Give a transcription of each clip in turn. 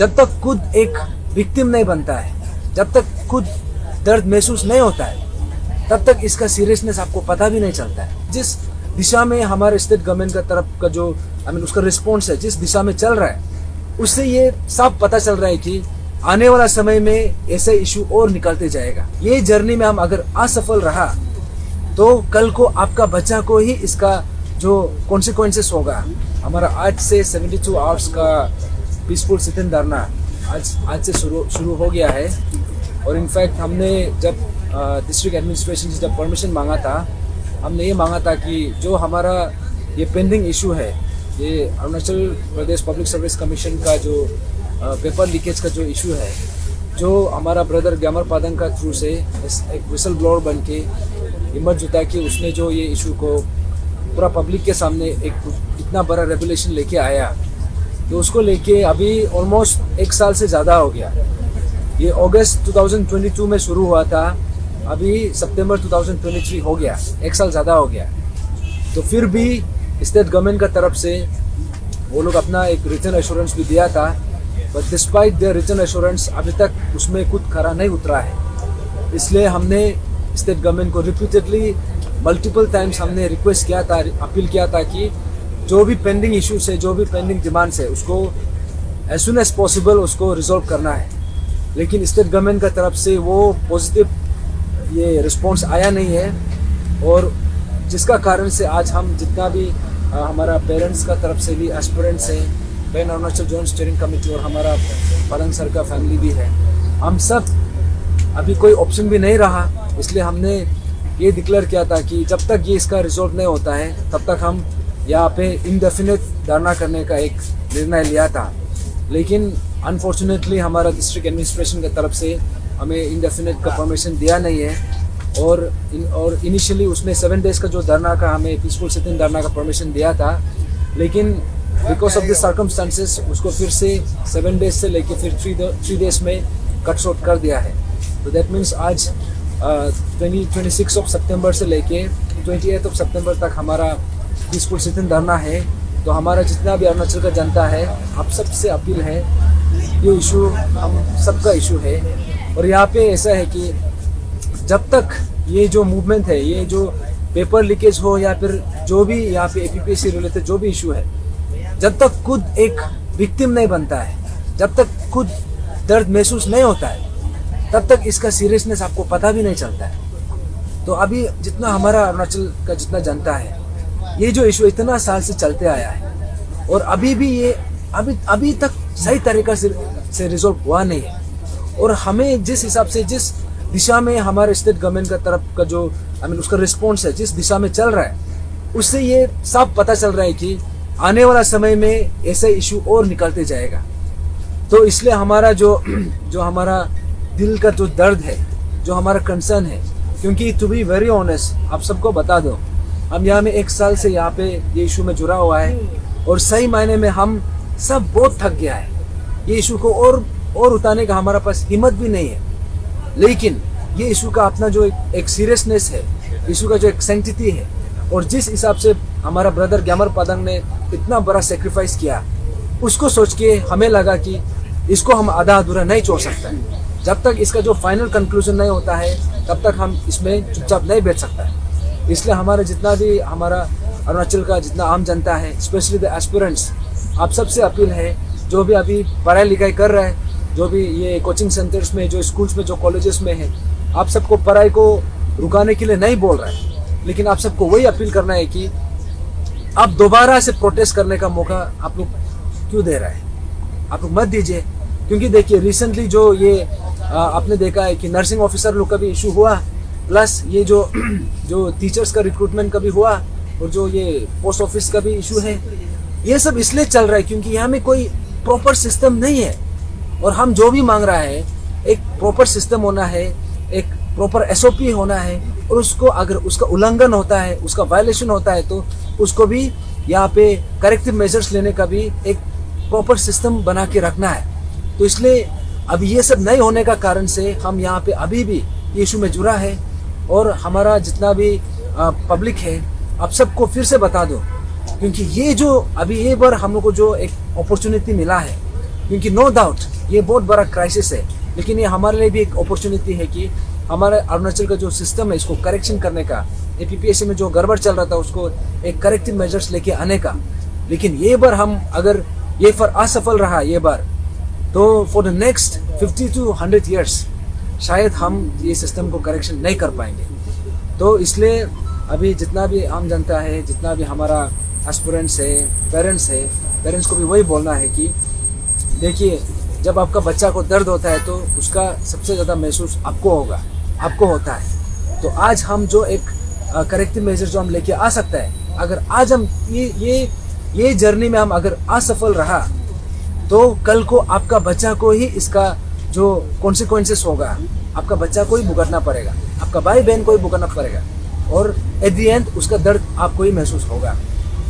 जब तक खुद एक विक्टिम नहीं बनता है, जब तक खुद दर्द महसूस नहीं होता है, तब तक इसका सीरियसनेस आपको पता भी नहीं चलता है। जिस दिशा में हमारे स्टेट गवर्नमेंट का तरफ का जो उसका रिस्पॉन्स है, जिस दिशा में चल रहा है, उससे ये साफ पता चल रहा है कि आने वाला समय में ऐसे इशू और निकलते जाएगा। ये जर्नी में हम अगर असफल रहा तो कल को आपका बच्चा को ही इसका जो कॉन्सिक्वेंसेस होगा। हमारा आज से 72 आवर्स का पीसफुल सिट इन धरना आज से शुरू हो गया है। और इनफैक्ट हमने जब डिस्ट्रिक्ट एडमिनिस्ट्रेशन से जब परमिशन मांगा था, हमने ये मांगा था कि जो हमारा ये पेंडिंग इशू है, ये Arunachal Pradesh public service commission का जो पेपर लीकेज का जो इशू है, जो हमारा ब्रदर ग्यामर पादंग का थ्रू से एक विसल ब्लोअर बन के हिम्मत जुटा के उसने जो ये इशू को पूरा पब्लिक के सामने एक इतना बड़ा रेगुलेशन लेके आया, तो उसको लेके अभी ऑलमोस्ट 1 साल से ज़्यादा हो गया। ये अगस्त 2022 में शुरू हुआ था, अभी सितंबर 2023 हो गया, 1 साल ज़्यादा हो गया। तो फिर भी स्टेट गवर्नमेंट का तरफ से वो लोग अपना एक रिटर्न एश्योरेंस भी दिया था, but despite the return assurance अभी तक उसमें खुद खरा नहीं उतरा है। इसलिए हमने स्टेट गवर्नमेंट को रिपीटेडली मल्टीपल टाइम्स हमने रिक्वेस्ट किया था, अपील किया था कि जो भी पेंडिंग इश्यूज है, जो भी पेंडिंग डिमांड्स है, उसको एज सुन एज पॉसिबल उसको रिजॉल्व करना है। लेकिन स्टेट गवर्नमेंट का तरफ से वो पॉजिटिव ये रिस्पॉन्स आया नहीं है, और जिसका कारण से आज हम जितना भी हमारा पेरेंट्स का तरफ से भी एस्पिरेंट्स हैं, ban Arunachal joint steering committee और हमारा पादंग सर का फैमिली भी है, हम सब अभी कोई ऑप्शन भी नहीं रहा। इसलिए हमने ये डिक्लेयर किया था कि जब तक ये इसका रिजॉल्व नहीं होता है, तब तक हम यहाँ पे इनडेफिनेट धरना करने का एक निर्णय लिया था। लेकिन अनफॉर्चुनेटली हमारा डिस्ट्रिक्ट एडमिनिस्ट्रेशन की तरफ से हमें इनडेफिनेट का परमिशन दिया नहीं है, और इनिशियली उसने 7 डेज का जो धरना का हमें पीसफुल सिट इन धरना का परमिशन दिया था, लेकिन बिकॉज ऑफ द सर्कमस्टांसेस उसको फिर से 7 डेज से लेके फिर 3 डेज में कट शॉर्ट कर दिया है। तो दैट मीन्स आज 26 ऑफ सितंबर से लेके 28 ऑफ सितंबर तक हमारा पीसफुल सिट इन धरना है। तो हमारा जितना भी अरुणाचल का जनता है, आप सबसे अपील है, ये इशू हम सबका इशू है। और यहाँ पे ऐसा है कि जब तक ये जो मूवमेंट है, ये जो पेपर लीकेज हो या फिर जो भी यहाँ पे APPS से रिलेटेड जो भी इशू है, जब तक खुद एक विक्टिम नहीं बनता है, जब तक खुद दर्द महसूस नहीं होता है, तब तक इसका सीरियसनेस आपको पता भी नहीं चलता है। तो अभी जितना हमारा अरुणाचल का जितना जनता है, ये जो इशू इतना साल से चलते आया है और अभी भी ये अभी तक सही तरीका से रिजॉल्व हुआ नहीं है। और हमें जिस हिसाब से, जिस दिशा में हमारे स्टेट गवर्नमेंट का तरफ का जो उसका रिस्पॉन्स है, जिस दिशा में चल रहा है, उससे ये साफ पता चल रहा है कि आने वाला समय में ऐसे इशू और निकलते जाएगा। तो इसलिए हमारा जो हमारा दिल का जो दर्द है, जो हमारा कंसर्न है, क्योंकि टू बी वेरी ऑनेस्ट आप सबको बता दो, हम यहाँ में 1 साल से यहाँ पे ये इशू में जुड़ा हुआ है, और सही मायने में हम सब बहुत थक गया है। ये इशू को और उतारने का हमारा पास हिम्मत भी नहीं है। लेकिन ये इशू का अपना जो एक सीरियसनेस है, इशू का जो एक सेंसिटिविटी है, और जिस हिसाब से हमारा ब्रदर ग्यामर पादंग ने इतना बड़ा सेक्रीफाइस किया, उसको सोच के हमें लगा कि इसको हम आधा अधूरा नहीं छोड़ सकते। जब तक इसका जो फाइनल कंक्लूजन नहीं होता है, तब तक हम इसमें चुपचाप नहीं बैठ सकता है। इसलिए हमारे जितना भी हमारा अरुणाचल का जितना आम जनता है, स्पेशली द एस्पिरेंट्स, आप सबसे अपील है, जो भी अभी पढ़ाई लिखाई कर रहा है, जो भी ये कोचिंग सेंटर्स में, जो स्कूल्स में, जो कॉलेजेस में है, आप सबको पढ़ाई को रुकाने के लिए नहीं बोल रहा है, लेकिन आप सबको वही अपील करना है कि आप दोबारा से प्रोटेस्ट करने का मौका आप लोग क्यों दे रहा है, आप लोग मत दीजिए। क्योंकि देखिए रिसेंटली जो ये आपने देखा है कि नर्सिंग ऑफिसर लोग का भी इशू हुआ, प्लस ये जो टीचर्स का रिक्रूटमेंट का भी हुआ, और जो ये पोस्ट ऑफिस का भी इशू है। ये सब इसलिए चल रहा है क्योंकि यहाँ में कोई प्रॉपर सिस्टम नहीं है, और हम जो भी मांग रहा है, एक प्रॉपर सिस्टम होना है, एक प्रॉपर SOP होना है, और उसको अगर उसका उल्लंघन होता है, उसका वायलेशन होता है, तो उसको भी यहाँ पे करेक्टिव मेजर्स लेने का भी एक प्रॉपर सिस्टम बना के रखना है। तो इसलिए अब ये सब नहीं होने का कारण से हम यहाँ पे अभी भी इशू में जुड़ा है। और हमारा जितना भी पब्लिक है, आप सबको फिर से बता दो, क्योंकि ये जो अभी ये बार हम लोग को जो एक अपॉर्चुनिटी मिला है, क्योंकि नो डाउट ये बहुत बड़ा क्राइसिस है, लेकिन ये हमारे लिए भी एक अपॉर्चुनिटी है कि हमारे अरुणाचल का जो सिस्टम है इसको करेक्शन करने का, APPSC में जो गड़बड़ चल रहा था उसको एक करेक्टिव मेजर्स लेके आने का। लेकिन ये बार हम अगर ये फर असफल रहा ये बार, तो for the next 50 to 100 years शायद हम ये सिस्टम को करेक्शन नहीं कर पाएंगे। तो इसलिए अभी जितना भी आम जनता है, जितना भी हमारा एस्पिरेंट्स है, पेरेंट्स को भी वही बोलना है कि देखिए, जब आपका बच्चा को दर्द होता है तो उसका सबसे ज़्यादा महसूस आपको होता है। तो आज हम जो एक करेक्टिव मेजर जो हम लेके आ सकते हैं, अगर आज हम ये जर्नी में हम अगर असफल रहा तो कल को आपका बच्चा को ही इसका जो कॉन्सिक्वेंसेस होगा, आपका बच्चा को ही भुगतना पड़ेगा, आपका भाई बहन को ही भुगतना पड़ेगा, और एट दी एंड उसका दर्द आपको ही महसूस होगा।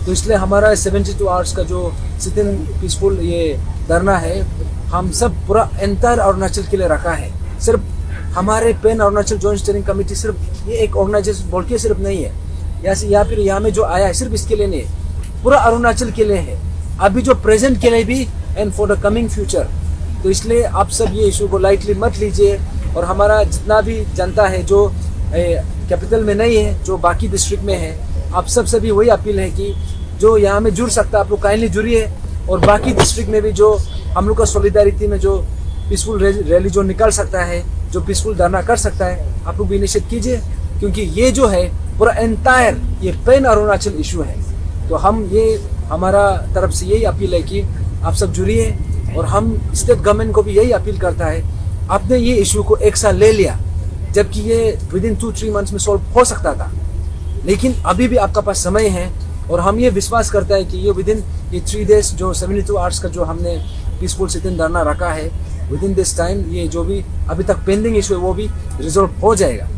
तो इसलिए हमारा 72 आवर्स का जो सिट इन पीसफुल ये धरना है, हम सब पूरा एंटायर अरुणाचल के लिए रखा है। सिर्फ हमारे pan Arunachal joint steering committee सिर्फ ये एक ऑर्गेनाइजेशन बोल के सिर्फ नहीं है, या फिर यहाँ में जो आया है सिर्फ इसके लिए नहीं, पूरा अरुणाचल के लिए है, अभी जो प्रेजेंट के लिए भी and for the coming future. तो इसलिए आप सब ये इशू को लाइटली मत लीजिए, और हमारा जितना भी जनता है जो कैपिटल में नहीं है, जो बाकी डिस्ट्रिक्ट में है, आप सब से भी वही अपील है कि जो यहाँ में जुड़ सकता है आप लोग काइंडली जुड़िए, और बाकी डिस्ट्रिक्ट में भी जो हम लोग का सॉलिडारिटी में जो पीसफुल रैली जो निकाल सकता है, जो पीसफुल धरना कर सकता है, आप लोग भी इनिशिएट कीजिए, क्योंकि ये जो है पूरा एंटायर ये पेन अरुणाचल इशू है। तो हम ये हमारा तरफ से यही अपील है कि आप सब जुड़िए, और हम स्टेट गवर्नमेंट को भी यही अपील करता है, आपने ये इशू को एक साल ले लिया, जबकि ये विदिन 2-3 मंथ्स में सॉल्व हो सकता था, लेकिन अभी भी आपका पास समय है, और हम ये विश्वास करता है कि ये विदिन ये 3 days जो 72 आवर्स का जो हमने पीसफुल सिट इन धरना रखा है, विदिन दिस टाइम ये जो भी अभी तक पेंडिंग इशू है वो भी रिजॉल्व हो जाएगा।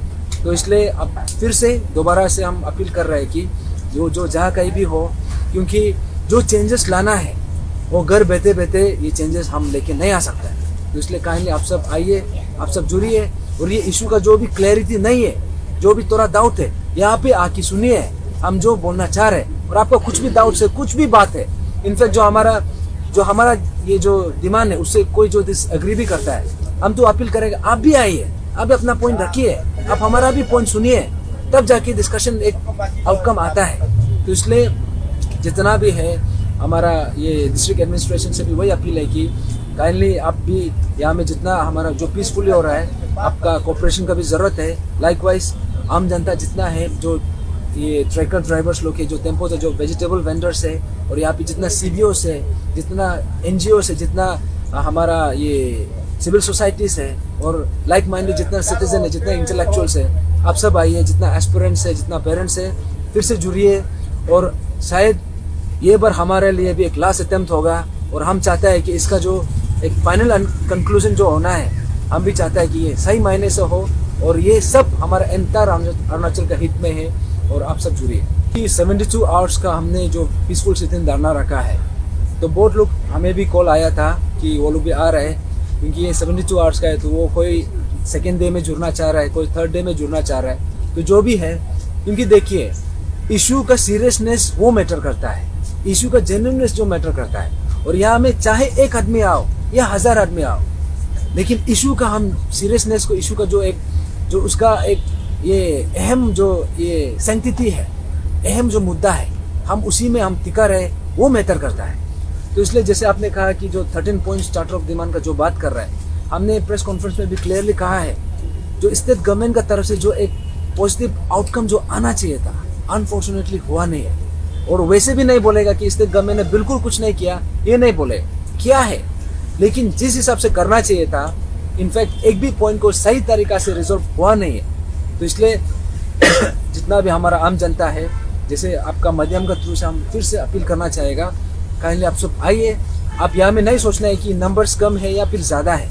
तो इसलिए अब फिर से दोबारा से हम अपील कर रहे हैं कि जो जहाँ कहीं भी हो, क्योंकि जो चेंजेस लाना है वो घर बैठे बैठे ये चेंजेस हम लेके नहीं आ सकते हैं। तो इसलिए काइंडली आप सब आइए, आप सब जुड़िए, और ये इशू का जो भी क्लैरिटी नहीं है, जो भी थोड़ा डाउट है, यहाँ पे आके सुनिए हम जो बोलना चाह रहे हैं, और आपका कुछ भी डाउट से कुछ भी बात है, इनफैक्ट जो हमारा ये जो डिमांड है उससे कोई जो डिसएग्री भी करता है, हम तो अपील करेंगे आप भी आइए, आप अपना पॉइंट रखिए, आप हमारा भी पॉइंट सुनिए, तब जाके डिस्कशन एक आउटकम आता है। तो इसलिए जितना भी है हमारा ये डिस्ट्रिक्ट एडमिनिस्ट्रेशन से भी वही अपील है कि काइंडली आप भी यहाँ में जितना हमारा जो पीसफुली हो रहा है, आपका कोऑपरेशन का भी ज़रूरत है। लाइकवाइज आम जनता जितना है, जो ये ट्रैकर ड्राइवर्स लोग है, जो टेम्पो है, जो वेजिटेबल वेंडर्स है, और यहाँ पे जितना CBOs है, जितना NGOs है, जितना हमारा ये सिविल सोसाइटीज़ है, और लाइक माइंडेड जितना सिटीजन है, जितना इंटेलेक्चुअल्स है, आप सब आइए, जितना एस्पिरेंट्स है, जितना पेरेंट्स है, फिर से जुड़िए, और शायद ये बार हमारे लिए भी एक लास्ट अटेम्प्ट होगा, और हम चाहते हैं कि इसका जो एक फाइनल कंक्लूजन जो होना है, हम भी चाहते हैं कि ये सही मायने से हो, और ये सब हमारा एंटायर अरुणाचल का हित में है, और आप सब जुड़िए। कि 72 आवर्स का हमने जो पीसफुल सिट इन धरना रखा है, तो बहुत लोग हमें भी कॉल आया था कि वो लोग भी आ रहे हैं, क्योंकि ये 72 आवर्स का है, तो वो कोई सेकेंड डे में जुड़ना चाह रहा है, कोई थर्ड डे में जुड़ना चाह रहा है, तो जो भी है, क्योंकि देखिए इशू का सीरियसनेस वो मैटर करता है, इशू का जेन्युइननेस जो मैटर करता है, और यहाँ में चाहे 1 आदमी आओ या 1000 आदमी आओ, लेकिन इशू का हम सीरियसनेस को, इशू का जो उसका एक ये अहम जो ये सेंसिटिविटी है, अहम जो मुद्दा है, हम उसी में हम टिका रहे, वो मैटर करता है। तो इसलिए जैसे आपने कहा कि जो 13 पॉइंट चार्टर ऑफ डिमांड का जो बात कर रहा है, हमने प्रेस कॉन्फ्रेंस में भी क्लियरली कहा है, जो स्टेट गवर्नमेंट का तरफ से जो एक पॉजिटिव आउटकम जो आना चाहिए था, अनफॉर्चुनेटली हुआ नहीं है, और वैसे भी नहीं बोलेगा कि स्टेट गवर्नमेंट ने बिल्कुल कुछ नहीं किया, ये नहीं बोले, किया है, लेकिन जिस हिसाब से करना चाहिए था, इनफैक्ट एक भी पॉइंट को सही तरीका से रिजॉल्व हुआ नहीं है। तो इसलिए जितना भी हमारा आम जनता है, जैसे आपका माध्यम का थ्रू से हम फिर से अपील करना चाहेगा, काइंडली आप सब आइए। आप यहाँ में नहीं सोचना है कि नंबर्स कम है या फिर ज़्यादा है,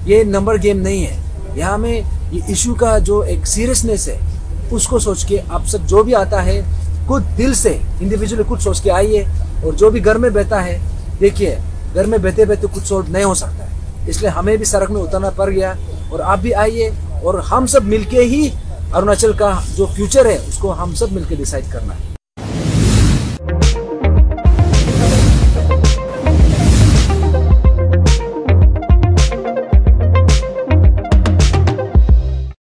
ये नंबर गेम नहीं है। यहाँ में ये इशू का जो एक सीरियसनेस है उसको सोच के आप सब जो भी आता है खुद दिल से इंडिविजुअली कुछ सोच के आइए, और जो भी घर में बैठा है, देखिए घर में बैठे बैठे कुछ सॉल्व नहीं हो सकता है, इसलिए हमें भी सड़क में उतरना पड़ गया, और आप भी आइए, और हम सब मिलके ही अरुणाचल का जो फ्यूचर है उसको हम सब मिलके डिसाइड करना है।